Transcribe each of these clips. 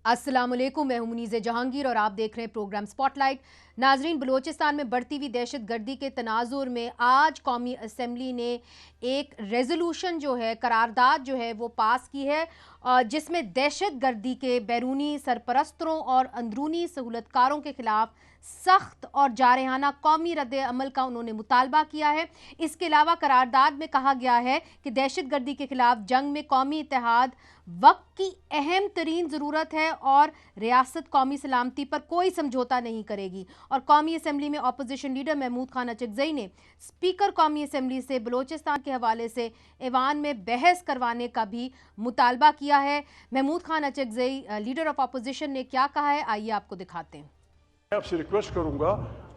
अस्सलामुअलैकुम, मैं हूं मुनीज़ जहांगीर और आप देख रहे हैं प्रोग्राम स्पॉटलाइट। नाजरीन, बलूचिस्तान में बढ़ती हुई दहशत गर्दी के तनाजुर में आज कौमी असम्बली ने एक रेजोल्यूशन जो है, करारदाद जो है वो पास की है, जिसमें दहशत गर्दी के बैरूनी सरपरस्तों और अंदरूनी सहूलतकारों के खिलाफ सख्त और जारहाना कौमी रद्द अमल का उन्होंने मुतालबा किया है। इसके अलावा करारदाद में कहा गया है कि दहशत गर्दी के खिलाफ जंग में कौमी इत्तेहाद वक्त की अहम तरीन ज़रूरत है और रियासत कौमी सलामती पर कोई समझौता नहीं करेगी। और कौमी असम्बली में अपोजिशन लीडर महमूद खान अचकज़ई ने स्पीकर कौमी असम्बली से बलूचिस्तान के हवाले से ऐवान में बहस करवाने का भी मुतालबा किया है। Mahmood Khan Achakzai, leader of opposition, ने क्या कहा है, आइए आपको दिखाते हैं। मैं आपसे रिक्वेस्ट करूंगा,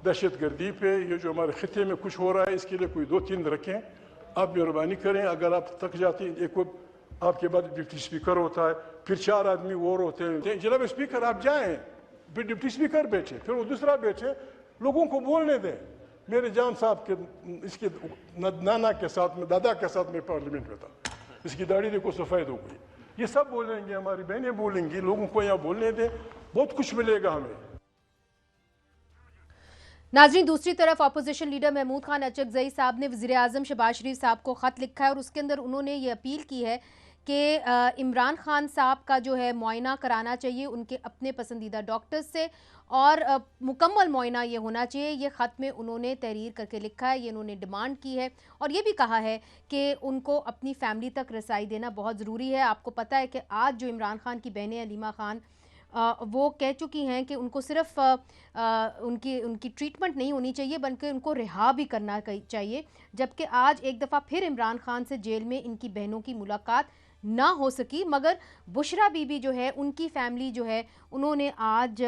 दहशत गर्दी पे ये जो हमारे खिते में कुछ हो रहा है, इसके लिए कोई 2-3 रखें। आप मेहरबानी करें, अगर आप थक जाती हैं, एक आपके बाद डिप्टी स्पीकर होता है, फिर 4 आदमी और होते हैं। जनाब स्पीकर आप जाएं, फिर डिप्टी स्पीकर बैठे, फिर वो दूसरा बैठे, लोगों को बोलने दें। मेरे जान साहब के इसके नाना के साथ में, दादा के साथ में पार्लियामेंट में था, इसकी दाढ़ी देखो सफ़ेद हो गई। ये सब बोलेंगे, हमारी बहनें बोलेंगी, लोगों को यहाँ बोलने दें, बहुत कुछ मिलेगा हमें। नाज़रीन, दूसरी तरफ अपोजिशन लीडर महमूद खान अचकज़ई साहब ने वज़ीर आज़म शहबाज शरीफ साहब को ख़त लिखा है और उसके अंदर उन्होंने ये अपील की है कि इमरान खान साहब का जो है मुआयना कराना चाहिए उनके अपने पसंदीदा डॉक्टर्स से, और मुकम्मल मुआयना ये होना चाहिए। ये ख़त में उन्होंने तहरीर करके लिखा है, ये उन्होंने डिमांड की है और ये भी कहा है कि उनको अपनी फैमिली तक रसाई देना बहुत ज़रूरी है। आपको पता है कि आज जो इमरान खान की बहनें अलीमा खान वो कह चुकी हैं कि उनको सिर्फ उनकी ट्रीटमेंट नहीं होनी चाहिए बल्कि उनको रिहा भी करना चाहिए, जबकि आज एक दफ़ा फिर इमरान खान से जेल में इनकी बहनों की मुलाकात ना हो सकी। मगर बुशरा बीबी जो है, उनकी फैमिली जो है, उन्होंने आज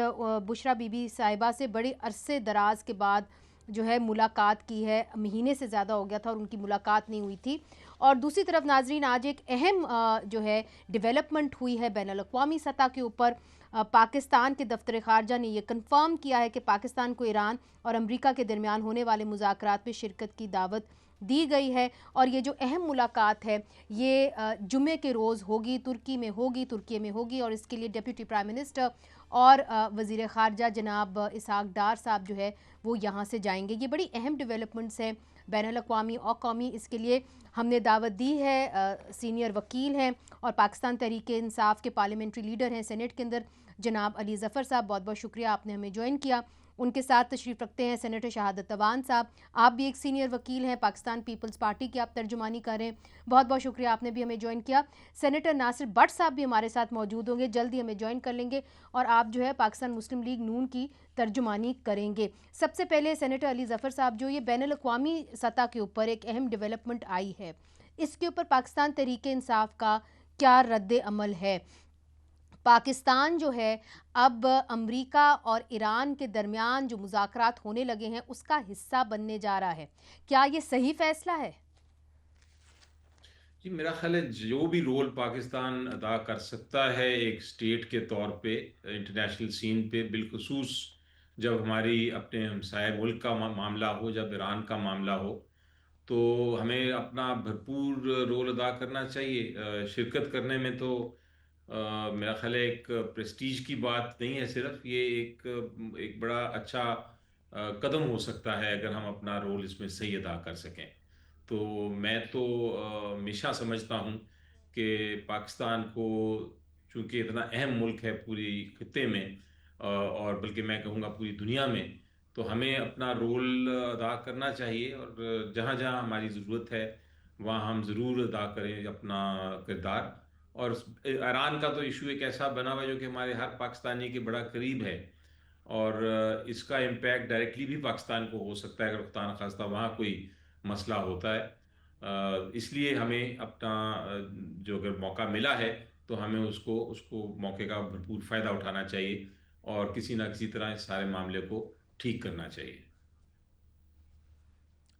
बुशरा बीबी साहिबा से बड़े अरसे दराज के बाद जो है मुलाकात की है। महीने से ज़्यादा हो गया था और उनकी मुलाकात नहीं हुई थी। और दूसरी तरफ नाजरीन, आज एक अहम जो है डेवलपमेंट हुई है बैनुल-अक़वामी सतह के ऊपर। पाकिस्तान के दफ्तर ख़ारजा ने यह कन्फर्म किया है कि पाकिस्तान को ईरान और अमेरिका के दरमियान होने वाले मुज़ाकरात में शिरकत की दावत दी गई है। और ये जो अहम मुलाकात है ये जुमे के रोज़ होगी, तुर्की में होगी और इसके लिए डिप्टी प्राइम मिनिस्टर और वज़ीर ख़ारजा जनाब इसहाक डार साहब जो है वो यहाँ से जाएंगे। ये बड़ी अहम डेवलपमेंट्स हैं बैनुल-अक़वामी और कौमी। इसके लिए हमने दावत दी है। सीनियर वकील हैं और पाकिस्तान तहरीक इंसाफ के पार्लियामेंट्री लीडर हैं सेनेट के अंदर जनाब अली ज़फ़र साहब, बहुत बहुत शुक्रिया आपने हमें ज्वाइन किया। उनके साथ तशरीफ़ रखते हैं सेनेटर शहादत अवान साहब, आप भी एक सीनियर वकील हैं, पाकिस्तान पीपल्स पार्टी की आप तर्जुमानी कर रहे हैं, बहुत बहुत शुक्रिया आपने भी हमें ज्वाइन किया। सेनेटर नासिर भट्ट साहब भी हमारे साथ मौजूद होंगे, जल्द ही हमें ज्वाइन कर लेंगे और आप जो है पाकिस्तान मुस्लिम लीग नून की तर्जुमानी करेंगे। सबसे पहले सेनेटर अली ज़फ़र साहब, जो ये बैनुल-अक़वामी सतह के ऊपर एक अहम डेवलपमेंट आई है, इसके ऊपर पाकिस्तान तहरीक इंसाफ का क्या रद्द अमल है? पाकिस्तान जो है अब अमेरिका और ईरान के दरमियान जो मुज़ाकरात होने लगे हैं उसका हिस्सा बनने जा रहा है, क्या ये सही फैसला है? जी, मेरा ख्याल है जो भी रोल पाकिस्तान अदा कर सकता है एक स्टेट के तौर पे इंटरनेशनल सीन पे, बिलखुसूस जब हमारी अपने हमसाय मुल्क का मामला हो, जब ईरान का मामला हो, तो हमें अपना भरपूर रोल अदा करना चाहिए। शिरकत करने में तो मेरा ख्याल है एक प्रेस्टीज की बात नहीं है, सिर्फ ये एक बड़ा अच्छा कदम हो सकता है अगर हम अपना रोल इसमें सही अदा कर सकें। तो मैं तो हमेशा समझता हूँ कि पाकिस्तान को, चूँकि इतना अहम मुल्क है पूरी खित्ते में और बल्कि मैं कहूँगा पूरी दुनिया में, तो हमें अपना रोल अदा करना चाहिए और जहाँ-जहाँ हमारी ज़रूरत है वहाँ हम ज़रूर अदा करें अपना किरदार। और ईरान का तो इशू एक ऐसा बना हुआ है जो कि हमारे हर पाकिस्तानी के बड़ा करीब है और इसका इम्पैक्ट डायरेक्टली भी पाकिस्तान को हो सकता है अगर खुदा न खास्ता वहाँ कोई मसला होता है। इसलिए हमें अपना जो अगर मौका मिला है तो हमें उसको उसको मौके का भरपूर फ़ायदा उठाना चाहिए और किसी न किसी तरह इस सारे मामले को ठीक करना चाहिए।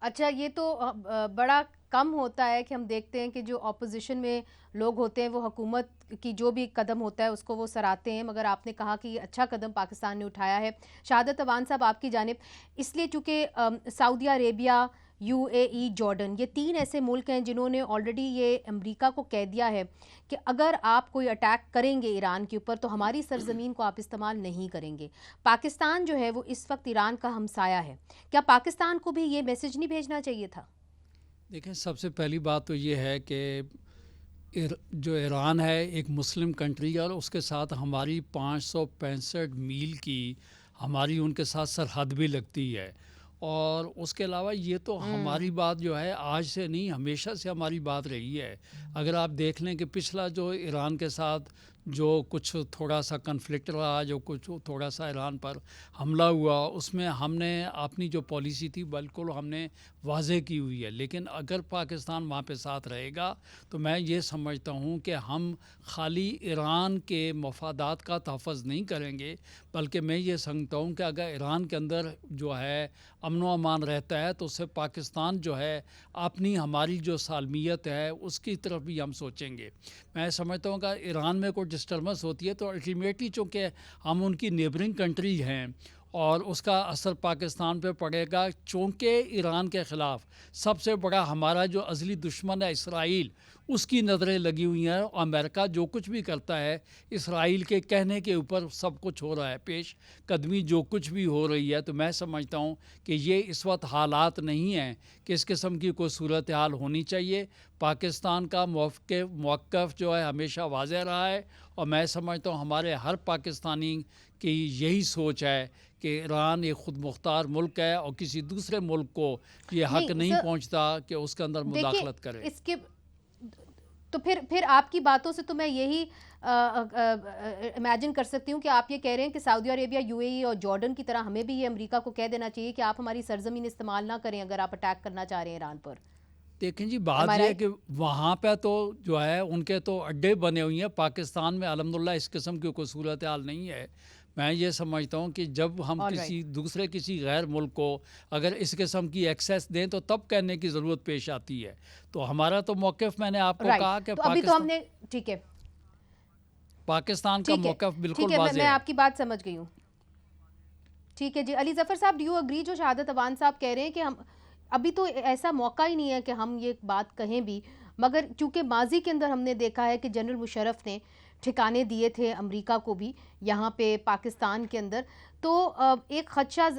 अच्छा, ये तो बड़ा कम होता है कि हम देखते हैं कि जो ऑपोजिशन में लोग होते हैं वो हुकूमत की जो भी कदम होता है उसको वो सराहते हैं, मगर आपने कहा कि ये अच्छा कदम पाकिस्तान ने उठाया है। शहादत अवान साहब, आपकी जानिब, इसलिए चूँकि सऊदी अरेबिया यूएई, जॉर्डन, ये 3 ऐसे मुल्क हैं जिन्होंने ऑलरेडी ये अमेरिका को कह दिया है कि अगर आप कोई अटैक करेंगे ईरान के ऊपर तो हमारी सरजमीन को आप इस्तेमाल नहीं करेंगे। पाकिस्तान जो है वो इस वक्त ईरान का हमसाया है, क्या पाकिस्तान को भी ये मैसेज नहीं भेजना चाहिए था? देखें, सबसे पहली बात तो ये है कि जो ईरान है एक मुस्लिम कंट्री है और उसके साथ हमारी 565 मील की हमारी उनके साथ सरहद भी लगती है। और उसके अलावा ये तो हमारी बात जो है आज से नहीं, हमेशा से हमारी बात रही है। अगर आप देख लें कि पिछला जो ईरान के साथ जो कुछ थोड़ा सा कन्फ्लिक्ट रहा, जो कुछ थोड़ा सा ईरान पर हमला हुआ, उसमें हमने अपनी जो पॉलिसी थी बिल्कुल हमने वाज़ेह की हुई है। लेकिन अगर पाकिस्तान वहाँ पे साथ रहेगा तो मैं ये समझता हूँ कि हम खाली ईरान के मफादात का तहफ़्फ़ुज़ नहीं करेंगे, बल्कि मैं ये समझता हूँ कि अगर ईरान के अंदर जो है अमन व अमान रहता है तो उससे पाकिस्तान जो है अपनी हमारी जो सालमियत है उसकी तरफ भी हम सोचेंगे। मैं समझता हूँ कि ईरान में कोई डिस्टर्बेंस होती है तो अल्टीमेटली चूँकि हम उनकी नेबरिंग कंट्री हैं और उसका असर पाकिस्तान पे पड़ेगा, चूँकि ईरान के ख़िलाफ़ सबसे बड़ा हमारा जो अज़ली दुश्मन है इसराइल, उसकी नज़रें लगी हुई हैं। अमेरिका जो कुछ भी करता है इसराइल के कहने के ऊपर सब कुछ हो रहा है, पेश कदमी जो कुछ भी हो रही है। तो मैं समझता हूँ कि ये इस वक्त हालात नहीं हैं कि इस किस्म की कोई सूरत हाल होनी चाहिए। पाकिस्तान का मौक़िफ़ जो है हमेशा वाज़ेह रहा है और मैं समझता हूँ हमारे हर पाकिस्तानी की यही सोच है कि ईरान एक ख़ुद मुख्तार मुल्क है और किसी दूसरे मुल्क को ये हक़ नहीं पहुँचता कि उसके अंदर मुदाखलत करे। इसके तो फिर आपकी बातों से तो मैं यही इमेजिन कर सकती हूँ कि आप ये कह रहे हैं कि सऊदी अरेबिया, यूएई और जॉर्डन की तरह हमें भी ये अमेरिका को कह देना चाहिए कि आप हमारी सरजमीन इस्तेमाल ना करें अगर आप अटैक करना चाह रहे हैं ईरान पर। देखें जी, बात यह है कि वहाँ पे तो जो है उनके तो अड्डे बने हुए हैं। पाकिस्तान में अल्हम्दुलिल्लाह इस किस्म की कोई सूरत हाल नहीं है। मैं ये समझता हूँ कि जब हम किसी गैर मुल्क को अगर इस किस्म की एक्सेस दें तो तब कहने की ज़रूरत पेश आती है। तो हमारा तो मौक़िफ़ मैंने आपको कहा कि तो अभी तो हमने ठीक है, पाकिस्तान का मौक़िफ़ बिल्कुल वाज़ेह है। मैं आपकी बात समझ गई हूँ। ठीक है जी, अली ज़फ़र साहब, डू यू अग्री जो शहादत अवान साहब कह रहे हैं कि हम अभी तो ऐसा मौका ही नहीं है कि हम ये बात कहें भी, मगर चूँकि माजी के अंदर हमने देखा है कि जनरल मुशर्रफ ने ठिकाने दिए थे अमेरिका को भी यहाँ पे पाकिस्तान के अंदर, तो एक ख़दशा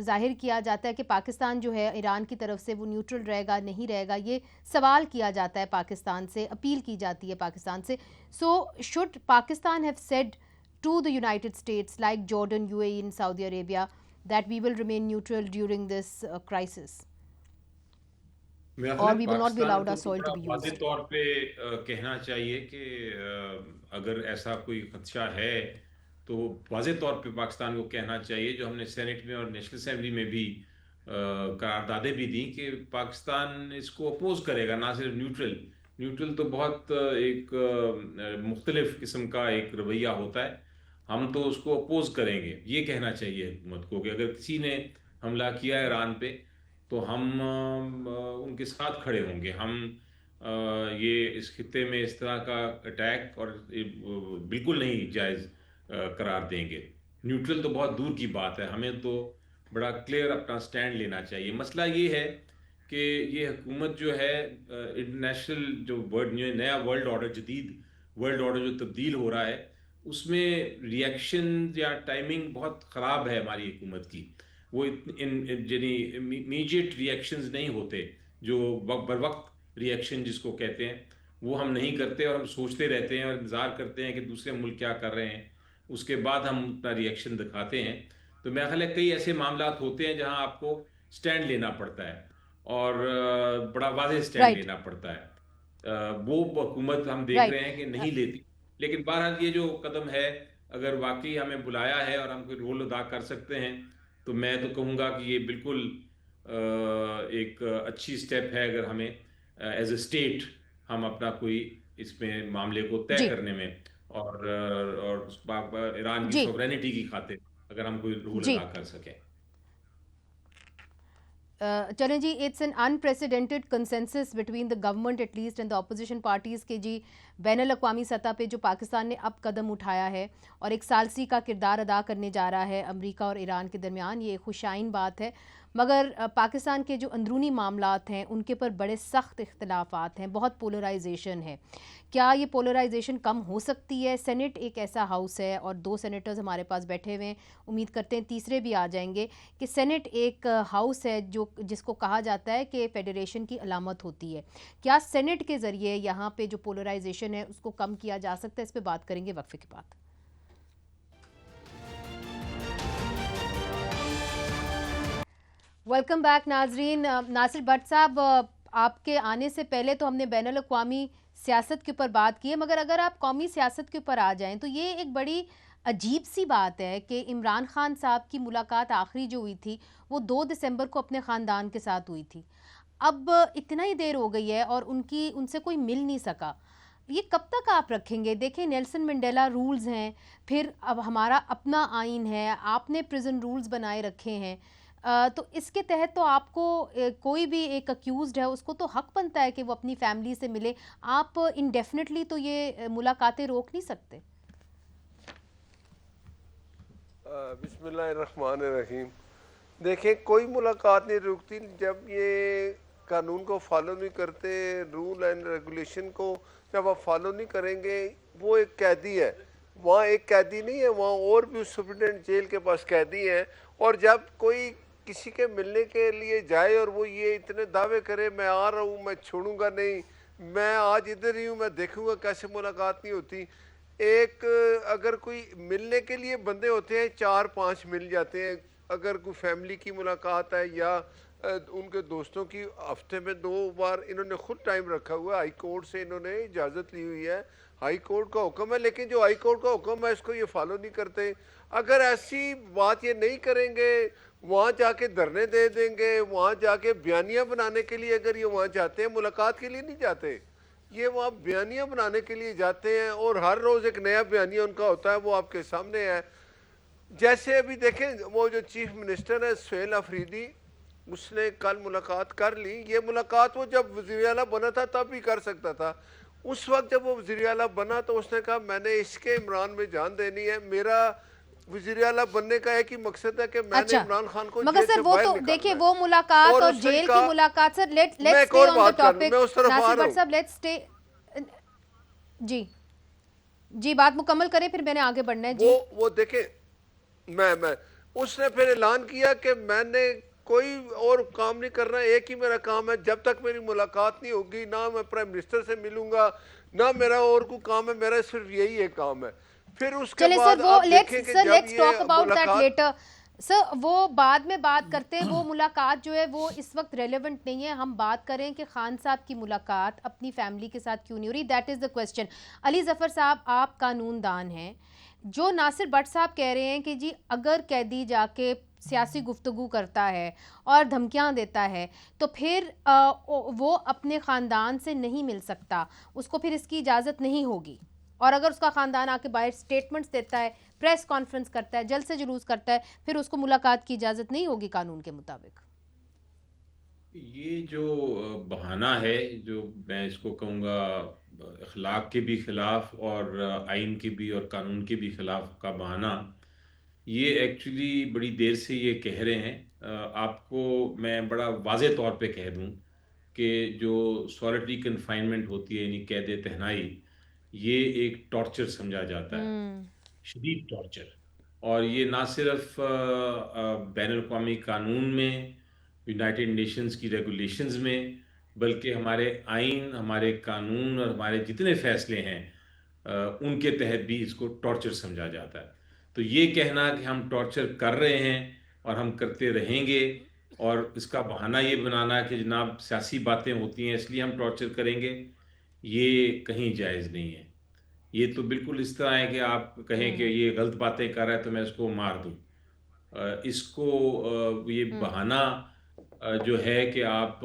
ज़ाहिर किया जाता है कि पाकिस्तान जो है ईरान की तरफ से वो न्यूट्रल रहेगा नहीं रहेगा, ये सवाल किया जाता है पाकिस्तान से, अपील की जाती है पाकिस्तान से। So should Pakistan have said to the United States like Jordan, UAE and Saudi Arabia that we will remain neutral during this crisis और we will not be allowed our soil to be used? वाज़ेह तौर पे कहना चाहिए कि अगर ऐसा कोई खदशा है तो वाज़ेह तौर पे पाकिस्तान को कहना चाहिए, जो हमने सेनेट में और नेशनल असेंबली में भी करारदादें भी दी कि पाकिस्तान इसको अपोज करेगा, ना सिर्फ न्यूट्रल तो बहुत एक मुख्तलिफ किस्म का एक रवैया होता है, हम तो उसको अपोज करेंगे। ये कहना चाहिए हुकूमत को कि अगर किसी ने हमला किया ईरान पे तो हम उनके साथ खड़े होंगे। हम ये इस खित्ते में इस तरह का अटैक और बिल्कुल नहीं जायज़ करार देंगे। न्यूट्रल तो बहुत दूर की बात है, हमें तो बड़ा क्लियर अपना स्टैंड लेना चाहिए। मसला ये है कि ये हुकूमत जो है इंटरनेशनल जो नया वर्ल्ड ऑर्डर, जदीद वर्ल्ड ऑर्डर जो तब्दील हो रहा है, उसमें रिएक्शन या टाइमिंग बहुत ख़राब है हमारी हुकूमत की। वो इमीडिएट रिएक्शंस नहीं होते, जो बर वक्त रिएक्शन जिसको कहते हैं, वो हम नहीं करते और हम सोचते रहते हैं और इंतज़ार करते हैं कि दूसरे मुल्क क्या कर रहे हैं, उसके बाद हम अपना रिएक्शन दिखाते हैं। तो मेरा ख्याल है कई ऐसे मामलात होते हैं जहां आपको स्टैंड लेना पड़ता है और बड़ा वाज़ेह स्टैंड लेना पड़ता है। वो हुकूमत हम देख रहे हैं कि नहीं लेती। लेकिन बहरहाल ये जो कदम है, अगर वाकई हमें बुलाया है और हम कोई रोल अदा कर सकते हैं तो मैं तो कहूँगा कि ये बिल्कुल एक अच्छी स्टेप है अगर हमें एज ए स्टेट हम अपना कोई इसमें मामले को तय करने में और ईरान की सॉवरेनिटी की खातिर अगर हम कोई रोल अदा कर सकें। चलें जी, it's an unprecedented consensus between the government at least and the opposition parties के जी बैनुल अक़वामी सतह पे जो पाकिस्तान ने अब कदम उठाया है और एक सालसी का किरदार अदा करने जा रहा है अमेरिका और ईरान के दरमियान, ये खुशाइन बात है। मगर पाकिस्तान के जो अंदरूनी मामलात हैं उनके पर बड़े सख्त इख्तलाफात हैं, बहुत पोलराइजेशन है। क्या ये पोलराइजेशन कम हो सकती है? सेनेट एक ऐसा हाउस है और 2 सेनेटर्स हमारे पास बैठे हुए हैं, उम्मीद करते हैं तीसरे भी आ जाएंगे, कि सेनेट एक हाउस है जो जिसको कहा जाता है कि फेडरेशन की अलामत होती है। क्या सेनेट के ज़रिए यहाँ पे जो पोलराइजेशन है उसको कम किया जा सकता है? इस पर बात करेंगे वक्फे के बाद। वेलकम बैक नाजरीन। नासिर भट्ट साहब, आपके आने से पहले तो हमने बैनुल अक़वामी सियासत के ऊपर बात की है, मगर अगर आप कौमी सियासत के ऊपर आ जाएं तो ये एक बड़ी अजीब सी बात है कि इमरान खान साहब की मुलाकात आखिरी जो हुई थी वो 2 दिसंबर को अपने ख़ानदान के साथ हुई थी। अब इतना ही देर हो गई है और उनसे कोई मिल नहीं सका। ये कब तक आप रखेंगे? देखें, नेल्सन मंडेला रूल्स हैं, फिर अब हमारा अपना आइन है, आपने प्रिजन रूल्स बनाए रखे हैं। तो इसके तहत तो आपको कोई भी एक अक्यूज्ड है उसको तो हक बनता है कि वो अपनी फैमिली से मिले। आप इंडेफिनेटली तो ये मुलाकातें रोक नहीं सकते। बिस्मिल्लाहिर्रहमानिर्रहीम। देखें, कोई मुलाकात नहीं रुकती जब ये कानून को फॉलो नहीं करते, रूल एंड रेगुलेशन को जब आप फॉलो नहीं करेंगे। वो एक कैदी है, वहाँ एक कैदी नहीं है, वहाँ और भी सुप्रिटेंडेंट जेल के पास कैदी हैं। और जब कोई किसी के मिलने के लिए जाए और वो ये इतने दावे करे, मैं आ रहा हूँ, मैं छोड़ूंगा नहीं, मैं आज इधर ही हूँ, मैं देखूंगा कैसे मुलाकात नहीं होती। एक अगर कोई मिलने के लिए बंदे होते हैं 4-5 मिल जाते हैं। अगर कोई फैमिली की मुलाकात है या उनके दोस्तों की, हफ्ते में 2 बार इन्होंने खुद टाइम रखा हुआ है, हाई कोर्ट से इन्होंने इजाज़त ली हुई है, हाई कोर्ट का हुक्म है। लेकिन जो हाई कोर्ट का हुक्म है इसको ये फॉलो नहीं करते। अगर ऐसी बात ये नहीं करेंगे, वहाँ जाके धरने दे देंगे, वहाँ जाके बयानियाँ बनाने के लिए अगर ये वहाँ जाते हैं, मुलाकात के लिए नहीं जाते, ये वहाँ बयानियाँ बनाने के लिए जाते हैं। और हर रोज़ एक नया बयानिया उनका होता है, वो आपके सामने है। जैसे अभी देखें, वो जो चीफ मिनिस्टर है सुहेल अफरीदी, उसने कल मुलाकात कर ली। ये मुलाकात वो जब वज़ीर आला बना था तब भी कर सकता था। उस वक्त जब वो वज़ीर आला बना तो उसने कहा मैंने इसके इमरान में जान देनी है, मेरा वज़ीर आला बनने का एक ही मकसद है कि मैंने इमरान खान को मगर सर वो तो देखिए वो मुलाकात और जेल की मुलाकात, sir let's stay on the topic. Nasir Bhatt sahab let's stay. जी बात मुकम्मल करें, फिर मैंने आगे बढ़ना है। जी वो देखें, मैं उसने फिर ऐलान किया कि मैंने कोई और काम नहीं करना, एक ही मेरा काम है, जब तक मेरी मुलाकात नहीं होगी ना मैं प्राइम मिनिस्टर से मिलूंगा ना मेरा और कोई काम है, मेरा सिर्फ यही एक काम है। फिर उसके बाद आप देखें कि let's talk about that letter. Sir वो बाद में बात करते हैं, वो मुलाकात जो है वो इस वक्त रेलेवेंट नहीं है। हम बात करें कि खान साहब की मुलाकात अपनी फैमिली के साथ क्यों नहीं हो रही, that is the question. Ali Zafar साहब, आप कानूनदान हैं। जो नासिर भट्ट साहब कह रहे हैं कि जी अगर कैदी जाके सियासी गुफ्तगू करता है और धमकियां देता है तो फिर वो अपने ख़ानदान से नहीं मिल सकता, उसको फिर इसकी इजाज़त नहीं होगी। और अगर उसका ख़ानदान आके बाहर स्टेटमेंट्स देता है, प्रेस कॉन्फ्रेंस करता है, जलसे जुलूस करता है, फिर उसको मुलाकात की इजाज़त नहीं होगी कानून के मुताबिक। ये जो बहाना है, जो मैं इसको कहूँगा अखलाक के भी खिलाफ और आइन के भी और कानून के भी खिलाफ का बहाना, ये एक्चुअली बड़ी देर से ये कह रहे हैं। आपको मैं बड़ा वाज़े तौर पे कह दूं कि जो सॉलिटरी कन्फाइनमेंट होती है, यानी कैद तहनाई, ये एक टॉर्चर समझा जाता है, शदीद टॉर्चर। और ये ना सिर्फ बैनुल अक़वामी कानून में, यूनाइटेड नेशंस की रेगुलेशंस में, बल्कि हमारे आइन, हमारे कानून और हमारे जितने फैसले हैं उनके तहत भी इसको टॉर्चर समझा जाता है। तो ये कहना कि हम टॉर्चर कर रहे हैं और हम करते रहेंगे और इसका बहाना ये बनाना कि जनाब सियासी बातें होती हैं इसलिए हम टॉर्चर करेंगे, ये कहीं जायज़ नहीं है। ये तो बिल्कुल इस तरह है कि आप कहें कि ये गलत बातें कर रहा है तो मैं इसको मार दूं। ये बहाना जो है कि आप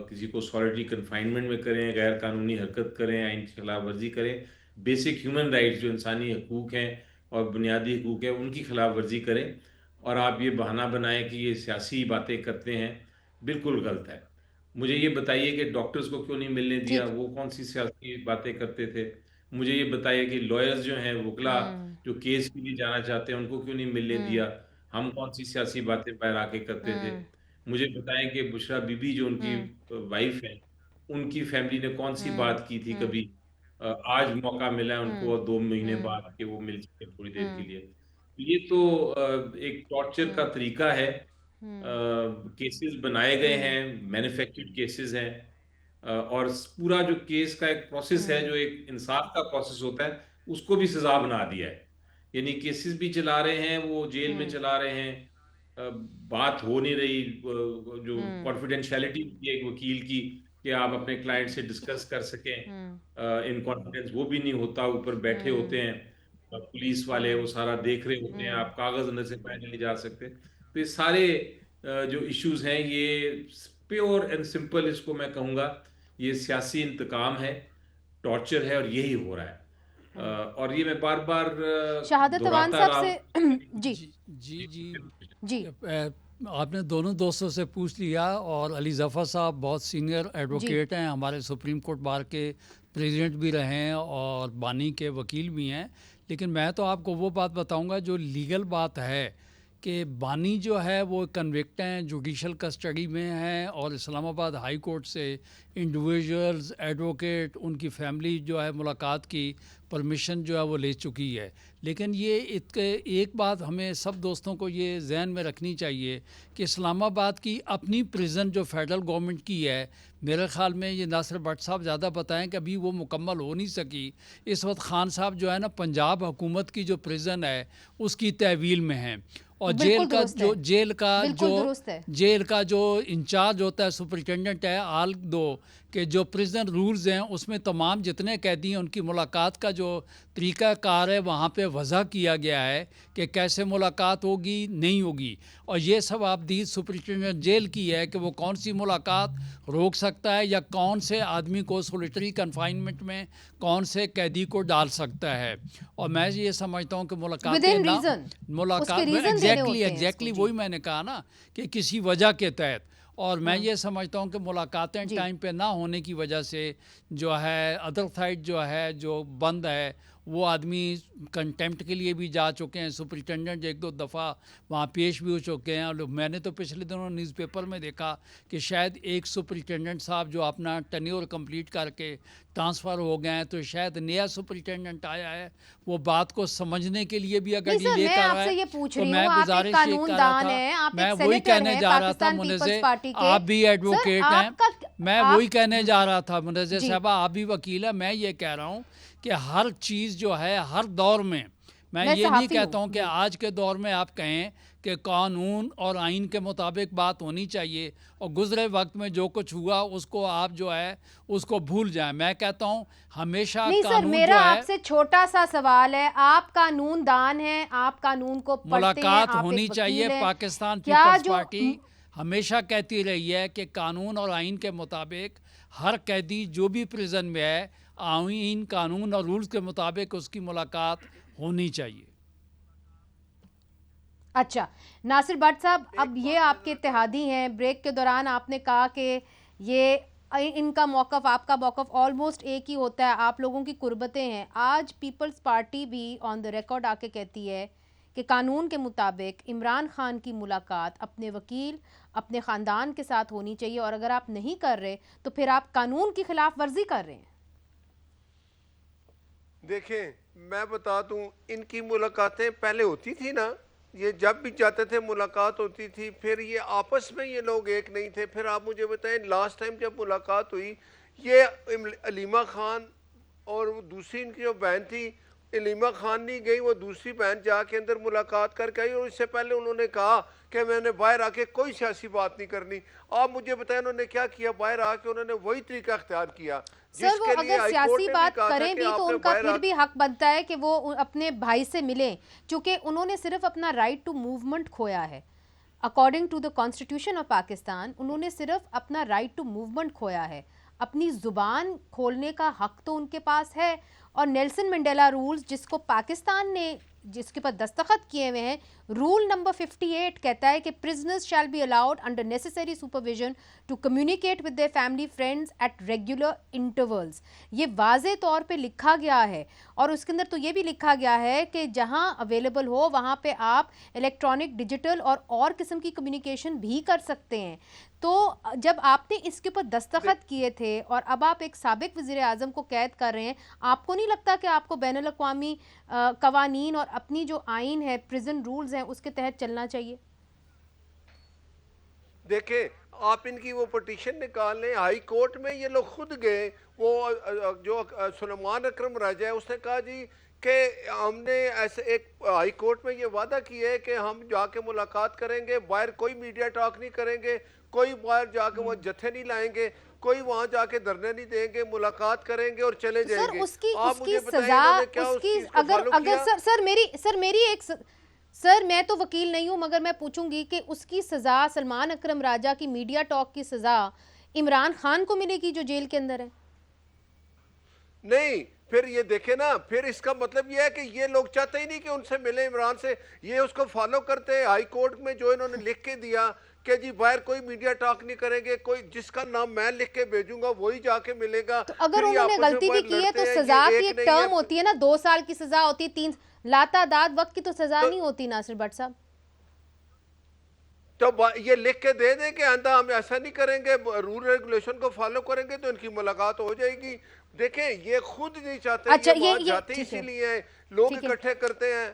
किसी को सॉलिटरी कन्फाइनमेंट में करें, गैर कानूनी हरकत करें, आइन की खिलाफ वर्जी करें, बेसिक ह्यूमन राइट्स जो इंसानी हकूक़ हैं और बुनियादी हकूक़ हैं उनकी खिलाफ वर्जी करें, और आप ये बहाना बनाएं कि ये सियासी बातें करते हैं, बिल्कुल गलत है। मुझे ये बताइए कि डॉक्टर्स को क्यों नहीं मिलने दिया, वो कौन सी सियासी बातें करते थे? मुझे ये बताइए कि लॉयर्स जो हैं, वकला जो केस के लिए जाना चाहते हैं, उनको क्यों नहीं मिलने दिया? हम कौन सी सियासी बातें बाहर आके करते थे? मुझे बताएं कि बुशरा बीबी जो उनकी वाइफ है, उनकी फैमिली ने कौन सी बात की थी कभी। आज मौका मिला है उनको 2 महीने बाद कि वो मिल सके थोड़ी देर के लिए। ये तो एक टॉर्चर का तरीका है। केसेस बनाए गए हैं, मैन्युफैक्चर्ड केसेस हैं। और पूरा जो केस का एक प्रोसेस है, जो एक इंसाफ का प्रोसेस होता है, उसको भी सजा बना दिया है। यानी केसेस भी चला रहे हैं, वो जेल में चला रहे हैं। बात हो नहीं रही, जो कॉन्फिडेंशियलिटी है एक वकील की कि आप अपने क्लाइंट से डिस्कस कर सकें इन कॉन्फिडेंस, वो भी नहीं होता। ऊपर बैठे होते हैं पुलिस वाले, वो सारा देख रहे होते हैं, आप कागज अंदर से बाहर नहीं जा सकते। तो ये सारे जो इश्यूज हैं, ये प्योर एंड सिंपल, इसको मैं कहूँगा ये सियासी इंतकाम है, टॉर्चर है, और यही हो रहा है। और ये मैं बार बार शहादत अवान दोहराता साहब रहा। से जी जी जी जी आपने दोनों दोस्तों से पूछ लिया, और अली ज़फ़र साहब बहुत सीनियर एडवोकेट हैं, हमारे सुप्रीम कोर्ट बार के प्रेसिडेंट भी रहे हैं और बानी के वकील भी हैं। लेकिन मैं तो आपको वो बात बताऊंगा जो लीगल बात है, कि बानी जो है वो कन्विक्ट हैं, जुडिशल कस्टडी में हैं, और इस्लामाबाद हाई कोर्ट से इंडिविजुअल्स, एडवोकेट, उनकी फैमिली जो है मुलाकात की परमिशन जो है वो ले चुकी है। लेकिन ये एक बात हमें सब दोस्तों को ये जहन में रखनी चाहिए कि इस्लामाबाद की अपनी प्रिजन जो फेडरल गवर्नमेंट की है, मेरे ख़्याल में ये नासिर भट्ट साहब ज़्यादा बताएं कि अभी वो मुकम्मल हो नहीं सकी। इस वक्त खान साहब जो है ना, पंजाब हुकूमत की जो प्रिजन है उसकी तहवील में हैं, और जेल का जो इंचार्ज होता है, सुपरिटेंडेंट है आल दो के जो प्रिजन रूल्स हैं उसमें तमाम जितने कैदी हैं उनकी मुलाकात का जो तरीक़ाकार है वहाँ पे वज़ा किया गया है कि कैसे मुलाकात होगी, नहीं होगी। और ये सब आपदीद सुपरिटेंडेंट जेल की है कि वो कौन सी मुलाकात रोक सकता है, या कौन से आदमी को सोलिटरी कन्फाइनमेंट में कौन से कैदी को डाल सकता है। और मैं ये समझता हूँ कि मुलाकात एग्जैक्टली वही मैंने कहा ना कि किसी वजह के तहत। और मैं ये समझता हूँ कि मुलाकातें टाइम पे ना होने की वजह से जो है अदर साइड जो है जो बंद है, वो आदमी कंटेम्प्ट के लिए भी जा चुके हैं। सुपरिटेंडेंट एक दो दफ़ा वहाँ पेश भी हो चुके हैं। और मैंने तो पिछले दिनों न्यूज़पेपर में देखा कि शायद एक सुपरिटेंडेंट साहब जो अपना टेन्योर कंप्लीट करके ट्रांसफ़र हो गए हैं, तो शायद नया सुपरिटेंडेंट आया है, वो बात को समझने के लिए भी अगर डिले कर रहा है तो मैं गुजारिश ये कर रहा था, मैं वही कहने जा रहा था मुनज़्ज़र, आप भी एडवोकेट हैं, मैं वही कहने जा रहा था मुनज़्ज़र साहबा, आप भी वकील हैं। मैं ये कह रहा हूँ कि हर चीज़ जो है हर दौर में, मैं ये नहीं कहता हूँ कि आज के दौर में आप कहें कि कानून और आइन के मुताबिक बात होनी चाहिए और गुज़रे वक्त में जो कुछ हुआ उसको आप जो है उसको भूल जाएं। मैं कहता हूँ हमेशा नहीं कानून सर, मेरा जो है, आपसे छोटा सा सवाल है, आप कानून दान हैं, आप कानून को पढ़ते हैं, मुलाकात आप होनी एक चाहिए। वकील हैं। पाकिस्तान क्या पीपल्स जो पार्टी हमेशा कहती रही है कि कानून और आइन के मुताबिक हर कैदी जो भी प्रिजन में है, आइन, कानून और रूल्स के मुताबिक उसकी मुलाकात होनी चाहिए। अच्छा नासिर भट्ट साहब, अब ये आपके इत्तेहादी हैं, ब्रेक के दौरान आपने कहा कि ये इनका मौक़िफ़ आपका मौक़िफ़ ऑलमोस्ट एक ही होता है, आप लोगों की कुर्बतें हैं। आज पीपल्स पार्टी भी ऑन द रिकॉर्ड आके कहती है कि कानून के मुताबिक इमरान खान की मुलाकात अपने वकील, अपने ख़ानदान के साथ होनी चाहिए, और अगर आप नहीं कर रहे तो फिर आप कानून की खिलाफ वर्जी कर रहे हैं। देखें, मैं बता दूं, इनकी मुलाकातें पहले होती थी ना, ये जब भी जाते थे मुलाकात होती थी, फिर ये आपस में ये लोग एक नहीं थे। फिर आप मुझे बताएं, लास्ट टाइम जब मुलाकात हुई, ये अलीमा खान और दूसरी इनकी जो बहन थी, अलीमा खान नहीं गई, वो दूसरी बहन जाके अंदर मुलाकात करके आई, और इससे पहले उन्होंने कहा कि मैंने बाहर आके कोई सियासी बात नहीं करनी। आप मुझे बताएं उन्होंने क्या किया? बाहर आके उन्होंने वही तरीका इख्तियार किया। सर, वो अगर सियासी बात करें भी तो उनका फिर भी हक बनता है कि वो अपने भाई से मिलें, क्योंकि उन्होंने सिर्फ अपना राइट टू मूवमेंट खोया है। According to the constitution of Pakistan, उन्होंने सिर्फ अपना राइट टू मूवमेंट खोया है, अपनी जुबान खोलने का हक तो उनके पास है। और नेल्सन मंडेला रूल्स जिसको पाकिस्तान ने, जिसके पर दस्तखत किए हुए हैं, रूल नंबर 58 कहता है कि prisoners shall be allowed under necessary supervision to communicate with their family friends at regular intervals. ये वाजे तौर पे लिखा गया है और उसके अंदर तो ये भी लिखा गया है कि जहां अवेलेबल हो वहां पे आप इलेक्ट्रॉनिक, डिजिटल और किस्म की कम्युनिकेशन भी कर सकते हैं। तो जब आपने इसके ऊपर दस्तखत किए थे और अब आप एक साबिक वज़ीर आज़म को कैद कर रहे हैं, आपको नहीं लगता कि आपको बैनुल अक़वामी कवानीन और अपनी जो आइन है, प्रिजन रूल्स हैं, उसके तहत चलना चाहिए? देखें, आप इनकी वो पिटीशन निकाल लें, हाई कोर्ट में ये लोग खुद गए। वो जो सुलेमान अकरम राजा है उसने कहा जी कि हमने ऐसे एक हाई कोर्ट में ये वादा किया है कि हम जाके मुलाकात करेंगे, बाहर कोई मीडिया टॉक नहीं करेंगे, कोई बाहर जाके वो जत्थे नहीं लाएंगे, कोई वहां जाके धरने नहीं देंगे, मुलाकात करेंगे और चले जाएंगे। सर उसकी आप मुझे बताइए सजा, क्या उसकी उस चीज को follow अगर किया? सर मैं तो वकील नहीं हूं मगर मैं पूछूंगी कि उसकी सजा, सलमान अकरम राजा की मीडिया टॉक की सजा इमरान खान को मिलेगी जो जेल के अंदर है? नहीं, फिर ये देखे ना, फिर इसका मतलब ये है कि ये लोग चाहते ही नहीं कि उनसे मिले इमरान से, ये उसको फॉलो करते हैं। हाई कोर्ट में जो इन्होंने लिख के दिया कि जी बाहर कोई मीडिया टॉक नहीं करेंगे, कोई जिसका नाम मैं लिख के भेजूंगा वही जाके मिलेगा। तो अगर उन्होंने गलती भी की है तो सजा की एक टर्म होती है ना, 2 साल की सजा होती है, 3 लातादाद वक्त की तो सजा नहीं होती नासिर भट्ट साहब। तो ये लिख के दे दें कि आंदा हम ऐसा नहीं करेंगे, रूल रेगुलेशन को फॉलो करेंगे तो इनकी मुलाकात हो जाएगी। देखें, ये खुद नहीं चाहते। अच्छा, ये जाते ठीक है, इसीलिए लोग इकट्ठे करते हैं।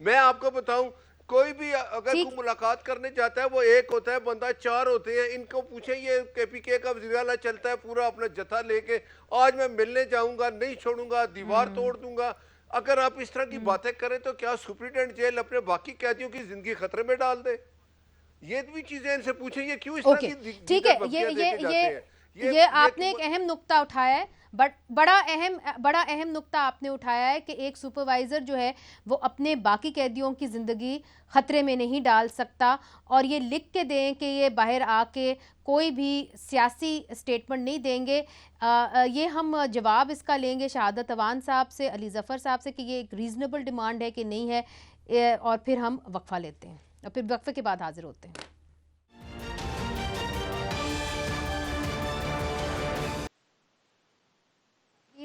मैं आपको बताऊं, कोई भी अगर कोई मुलाकात करने जाता है वो एक होता है, बंदा 4 होते हैं। इनको पूछे, ये KPK का वज़ीर आला चलता है पूरा अपना जत्था लेके, आज मैं मिलने जाऊंगा, नहीं छोड़ूंगा, दीवार तोड़ दूंगा। अगर आप इस तरह की बातें करें तो क्या सुप्रीटेंडेंट जेल अपने बाकी कैदियों की जिंदगी खतरे में डाल दे? ये भी चीजें इनसे पूछे, ये क्यों इस तरह की? ठीक है, ये आपने एक अहम नुक्ता उठाया है, बट बड़ा अहम नुक्ता आपने उठाया है कि एक सुपरवाइजर जो है वो अपने बाकी कैदियों की जिंदगी खतरे में नहीं डाल सकता, और ये लिख के दें कि ये बाहर आके कोई भी सियासी स्टेटमेंट नहीं देंगे। ये हम जवाब इसका लेंगे शहादत अवान साहब से, अली ज़फ़र साहब से कि ये एक रीज़नेबल डिमांड है कि नहीं है, और फिर हम वक्फा लेते हैं और फिर वक्फे के बाद हाजिर होते हैं।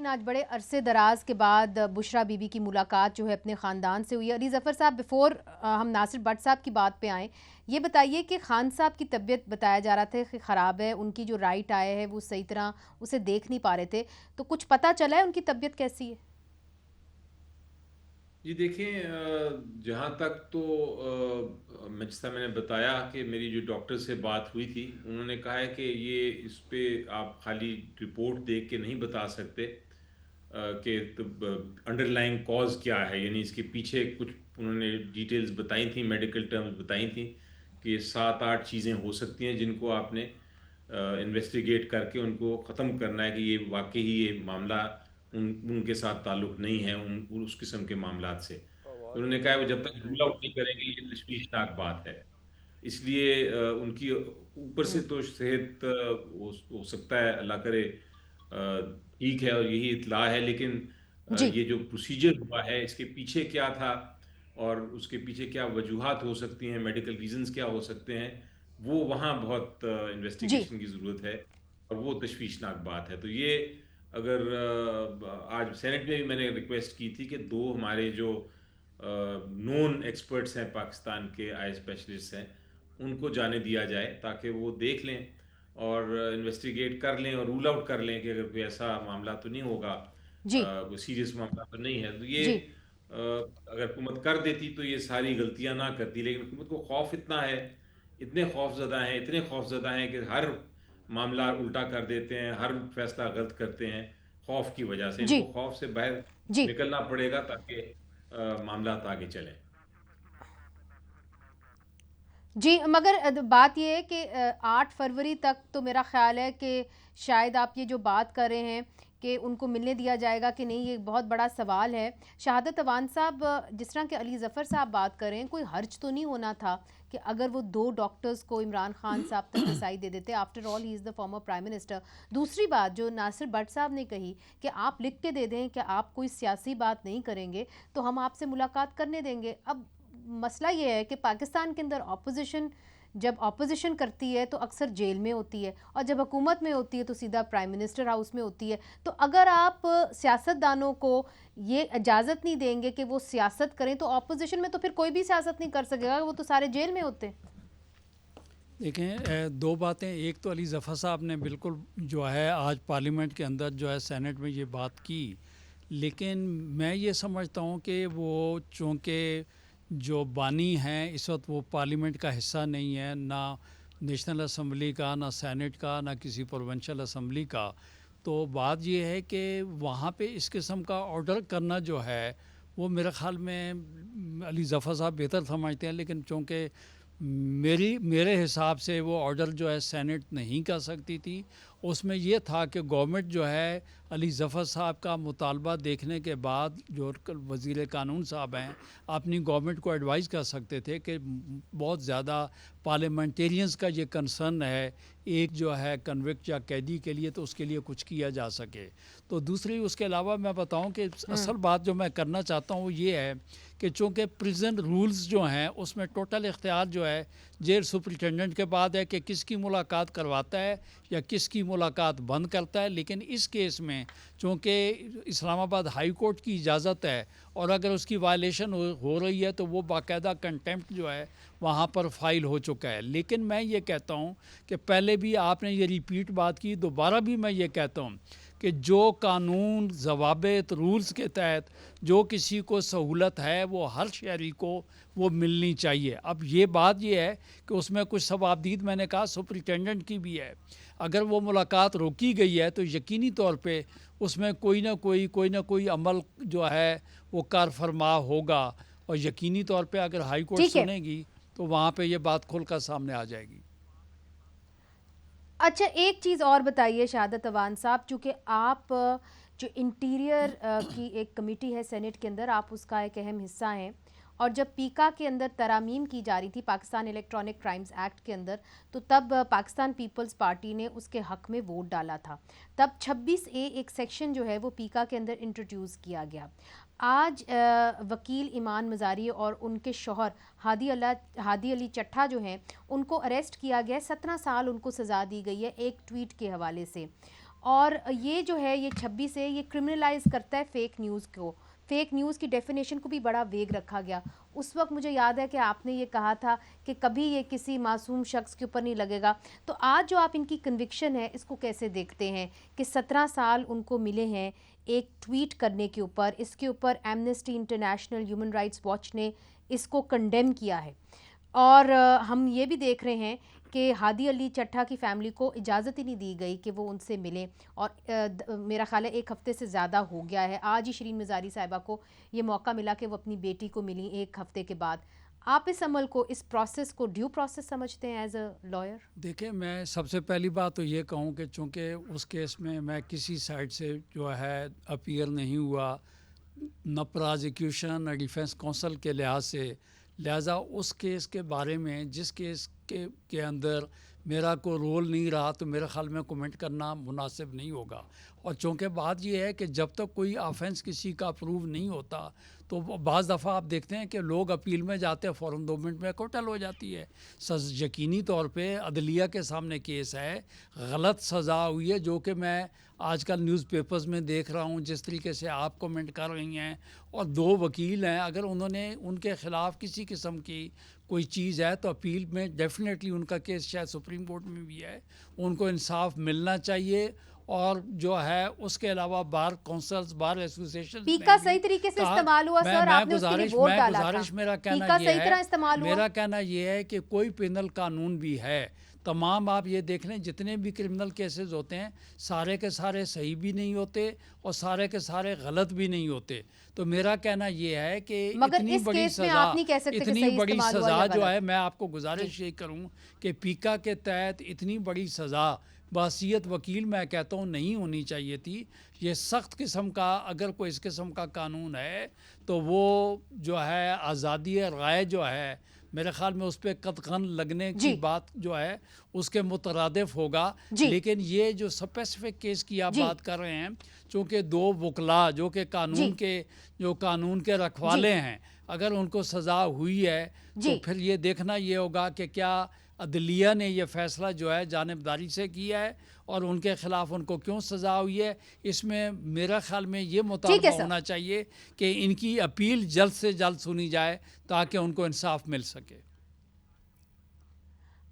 आज बड़े अरसे दराज के बाद बुशरा बीबी की मुलाकात जो है अपने ख़ानदान से हुई है। अली ज़फ़र साहब, बिफोर हम नासिर भट्ट साहब की बात पे आएँ, ये बताइए कि खान साहब की तबीयत बताया जा रहा था कि ख़राब है, उनकी जो राइट आए है वो सही तरह उसे देख नहीं पा रहे थे, तो कुछ पता चला है उनकी तबीयत कैसी है? जी देखें, जहाँ तक तो जैसा मैंने बताया कि मेरी जो डॉक्टर से बात हुई थी, उन्होंने कहा है कि ये इस पे आप खाली रिपोर्ट देख के नहीं बता सकते कि अंडरलाइंग कॉज क्या है, यानी इसके पीछे कुछ उन्होंने डिटेल्स बताई थी, मेडिकल टर्म्स बताई थी कि 7-8 चीज़ें हो सकती हैं जिनको आपने इन्वेस्टिगेट करके उनको ख़त्म करना है कि ये वाकई ही ये मामला उनके साथ ताल्लुक़ नहीं है उस किस्म के मामलात से। तो उन्होंने कहा वो जब तक रूल आउट नहीं करेंगे ये तशवीशनाक बात है। इसलिए उनकी ऊपर से तो सेहत हो सकता है, अल्लाह करे ठीक है और यही इत्ला है, लेकिन ये जो प्रोसीजर हुआ है इसके पीछे क्या था और उसके पीछे क्या वजूहात हो सकती हैं, मेडिकल रीजंस क्या हो सकते हैं, वो वहाँ बहुत इन्वेस्टिगेशन की ज़रूरत है और वो तशवीशनाक बात है। तो ये अगर आज सेनेट में भी मैंने रिक्वेस्ट की थी कि 2 हमारे जो नोन एक्सपर्ट्स हैं पाकिस्तान के, आई स्पेशलिस्ट हैं, उनको जाने दिया जाए ताकि वो देख लें और इन्वेस्टिगेट कर लें और रूल आउट कर लें कि अगर कोई ऐसा मामला तो नहीं होगा, कोई सीरियस मामला तो नहीं है। तो ये अगर हुकूमत कर देती तो ये सारी गलतियां ना करती, लेकिन हुकूमत को खौफ इतना है, इतने खौफजदा हैं कि हर मामला उल्टा कर देते हैं, हर फैसला गलत करते हैं खौफ की वजह से। इनको खौफ से बाहर निकलना पड़ेगा ताकि मामला आगे चलें। जी, मगर बात ये है कि 8 फरवरी तक तो मेरा ख्याल है कि शायद आप ये जो बात कर रहे हैं कि उनको मिलने दिया जाएगा कि नहीं, ये बहुत बड़ा सवाल है। शहादत अवान साहब, जिस तरह के अली ज़फ़र साहब बात कर रहे हैं, कोई हर्ज तो नहीं होना था कि अगर वो 2 डॉक्टर्स को इमरान खान साहब तक रसाई दे देते? After all he is the former prime minister. दूसरी बात जो नासिर भट्ट साहब ने कही कि आप लिख के दे दें कि आप कोई सियासी बात नहीं करेंगे तो हम आपसे मुलाकात करने देंगे। अब मसला ये है कि पाकिस्तान के अंदर ऑपोजिशन जब ऑपोजिशन करती है तो अक्सर जेल में होती है, और जब हुकूमत में होती है तो सीधा प्राइम मिनिस्टर हाउस में होती है। तो अगर आप सियासतदानों को ये इजाज़त नहीं देंगे कि वो सियासत करें, तो ऑपोजिशन में तो फिर कोई भी सियासत नहीं कर सकेगा, वो तो सारे जेल में होते हैं। देखें, दो बातें। एक तो अली ज़फ़र साहब ने बिल्कुल जो है आज पार्लियामेंट के अंदर जो है सेनेट में ये बात की, लेकिन मैं ये समझता हूँ कि वो चूँकि जो बानी हैं इस वक्त वो पार्लियामेंट का हिस्सा नहीं है, ना नेशनल असम्बली का, ना सेनेट का, ना किसी प्रोविंशियल असम्बली का। तो बात ये है कि वहाँ पे इस किस्म का ऑर्डर करना जो है वो मेरे ख़्याल में अली ज़फ़र साहब बेहतर समझते हैं, लेकिन चूँकि मेरे हिसाब से वो ऑर्डर जो है सेनेट नहीं कर सकती थी। उसमें ये था कि गवर्नमेंट जो है अली ज़फ़र साहब का मुतालबा देखने के बाद जो वज़ीर कानून साहब हैं अपनी गवर्नमेंट को एडवाइस कर सकते थे कि बहुत ज़्यादा पार्लियामेंटेरियंस का ये कंसर्न है एक जो है कन्विक्ट या कैदी के लिए, तो उसके लिए कुछ किया जा सके। तो दूसरी उसके अलावा मैं बताऊं कि असल बात जो मैं करना चाहता हूँ वो ये है कि चूँकि प्रिजन रूल्स जो हैं उसमें टोटल इख्तियार जो है जेल सुपरिटेंडेंट के बाद है कि किसकी मुलाकात करवाता है या किसकी मुलाकात बंद करता है। लेकिन इस केस में चूँकि इस्लामाबाद हाई कोर्ट की इजाज़त है और अगर उसकी वायलेशन हो रही है तो वो बाकायदा कंटेम्प्ट जो है वहाँ पर फाइल हो चुका है। लेकिन मैं ये कहता हूँ कि पहले भी आपने ये रिपीट बात की, दोबारा भी मैं ये कहता हूँ कि जो कानून ज़वाबित रूल्स के तहत जो किसी को सहूलत है वो हर शहरी को वो मिलनी चाहिए। अब ये बात ये है कि उसमें कुछ सवाबदीद मैंने कहा सुपरिटेंडेंट की भी है। अगर वो मुलाकात रोकी गई है तो यकीनी तौर पे उसमें कोई ना कोई अमल जो है वो कार फरमा होगा, और यकीनी तौर पे अगर हाई कोर्ट सुनेगी तो वहाँ पे ये बात खुलकर सामने आ जाएगी। अच्छा, एक चीज़ और बताइए शहादत अवान साहब, चूँकि आप जो इंटीरियर की एक कमेटी है सेनेट के अंदर, आप उसका एक अहम हिस्सा हैं, और जब पीका के अंदर तरामीम की जा रही थी पाकिस्तान इलेक्ट्रॉनिक क्राइम्स एक्ट के अंदर, तो तब पाकिस्तान पीपल्स पार्टी ने उसके हक में वोट डाला था। तब 26A एक सेक्शन जो है वो पीका के अंदर इंट्रोड्यूस किया गया। आज वकील ईमान मज़ारी और उनके शौहर हादी अली चट्ठा जो हैं उनको अरेस्ट किया गया है, 17 साल उनको सज़ा दी गई है एक ट्वीट के हवाले से। और ये जो है ये 26A ये क्रिमिनलाइज करता है फ़ेक न्यूज़ को, फ़ेक न्यूज़ की डेफिनेशन को भी बड़ा वेग रखा गया। उस वक्त मुझे याद है कि आपने ये कहा था कि कभी ये किसी मासूम शख्स के ऊपर नहीं लगेगा। तो आज जो आप इनकी कन्विक्शन है इसको कैसे देखते हैं कि 17 साल उनको मिले हैं एक ट्वीट करने के ऊपर? इसके ऊपर amnesty international, human rights watch ने इसको कंडेम किया है, और हम ये भी देख रहे हैं कि हादी अली चट्ठा की फ़ैमिली को इजाज़त ही नहीं दी गई कि वो उनसे मिलें, और मेरा ख़्याल है 1 हफ़्ते से ज़्यादा हो गया है। आज ही शरीन मज़ारी साहिबा को ये मौका मिला कि वो अपनी बेटी को मिली 1 हफ़्ते के बाद। आप इस अमल को, इस प्रोसेस को ड्यू प्रोसेस समझते हैं एज अ लॉयर? देखिए, मैं सबसे पहली बात तो ये कहूँ कि चूँकि उस केस में मैं किसी साइड से जो है अपीयर नहीं हुआ, न प्रोसिक्यूशन न डिफेंस काउंसिल के लिहाज से, लिहाजा उस केस के बारे में जिस केस के अंदर मेरा कोई रोल नहीं रहा तो मेरे ख़्याल में कमेंट करना मुनासिब नहीं होगा। और चूँकि बात यह है कि जब तक कोई ऑफेंस किसी का अप्रूव नहीं होता तो बाज़ दफ़ा आप देखते हैं कि लोग अपील में जाते हैं, फ़ौरन 2 मिनट में अकोटल हो जाती है। यकीनी तौर पे अदलिया के सामने केस है, गलत सज़ा हुई है, जो कि मैं आजकल न्यूज़पेपर्स में देख रहा हूँ जिस तरीके से आप कमेंट कर रही हैं। और 2 वकील हैं, अगर उन्होंने उनके ख़िलाफ़ किसी किस्म की कोई चीज़ है तो अपील में डेफिनेटली उनका केस शायद सुप्रीम कोर्ट में भी है, उनको इंसाफ मिलना चाहिए। और जो है उसके अलावा बार काउंसिल्स, बार एसोसिएशन पीका सही तरीके से इस्तेमाल हुआ सर, आपने उसके लिए वोट डाला था। मेरा कहना पीका ये सही है, तरह इस्तेमाल हुआ। मेरा कहना ये है कि कोई पेनल कानून भी है, तमाम आप ये देख लें जितने भी क्रिमिनल केसेस होते हैं सारे के सारे सही भी नहीं होते और सारे के सारे गलत भी नहीं होते। तो मेरा कहना ये है कि इतनी बड़ी सज़ा जो है, मैं आपको गुजारिश ये करूँ कि पीका के तहत इतनी बड़ी सज़ा बासियत वकील मैं कहता हूँ नहीं होनी चाहिए थी। ये सख्त किस्म का अगर कोई इस किस्म का कानून है तो वो जो है आज़ादी राय जो है मेरे ख्याल में उस पर कतगन लगने की बात जो है उसके मुतरादिफ होगा। लेकिन ये जो स्पेसिफिक केस की आप बात कर रहे हैं, चूँकि 2 वकला जो कि कानून के रखवाले हैं, अगर उनको सज़ा हुई है तो फिर ये देखना ये होगा कि क्या अदलिया ने ये फ़ैसला जो है जानिबदारी से किया है और उनके ख़िलाफ़ उनको क्यों सज़ा हुई है। इसमें मेरा ख़्याल में ये मुतालबा होना चाहिए कि इनकी अपील जल्द से जल्द सुनी जाए ताकि उनको इंसाफ मिल सके।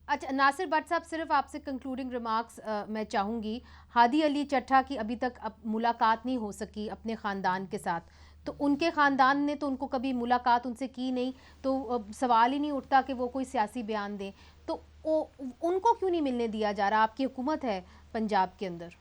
अच्छा नासिर भट्ट साहब, सिर्फ आपसे कंक्लूडिंग रिमार्क्स मैं चाहूँगी। हादी अली चट्टा की अभी तक मुलाकात नहीं हो सकी अपने ख़ानदान के साथ, तो उनके ख़ानदान ने तो उनको कभी मुलाकात उनसे की नहीं, तो सवाल ही नहीं उठता कि वो कोई सियासी बयान दें। तो उनको क्यों नहीं मिलने दिया जा रहा? आपकी हुकूमत है पंजाब के अंदर।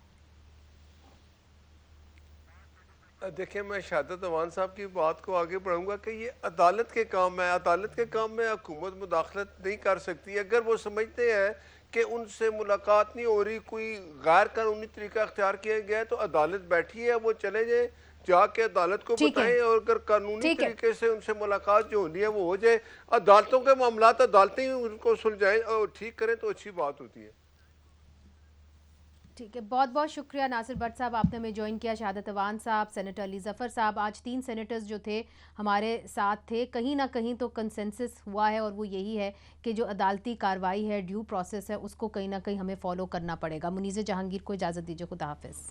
देखिए, मैं शहादत अवान साहब की बात को आगे बढ़ाऊंगा कि ये अदालत के काम है। अदालत के काम में हुकूमत मुदाखलत नहीं कर सकती। अगर वो समझते हैं कि उनसे मुलाकात नहीं हो रही, कोई गैर कानूनी तरीका अख्तियार किया गया है, तो अदालत बैठी है, वो चले जाए, जाके अदालत को बताएं और अगर कानूनी तरीके से उनसे मुलाकात जो होनी है वो हो जाए। अदालतों के मामला अदालतें ही उनको सुलझाएं और ठीक करें तो अच्छी बात होती है। ठीक है, बहुत बहुत शुक्रिया नासिर भट्ट साहब, आपने हमें ज्वाइन किया। शहादत अवान साहब, सेनेटर अली ज़फ़र साहब, आज 3 सेनेटर्स जो थे हमारे साथ थे। कहीं ना कहीं तो कंसेंसस हुआ है और वो यही है कि जो अदालती कार्रवाई है, ड्यू प्रोसेस है, उसको कहीं ना कहीं हमें फॉलो करना पड़ेगा। मुनीज़ जहांगीर को इजाज़त दीजिए, खुदा हाफिज़।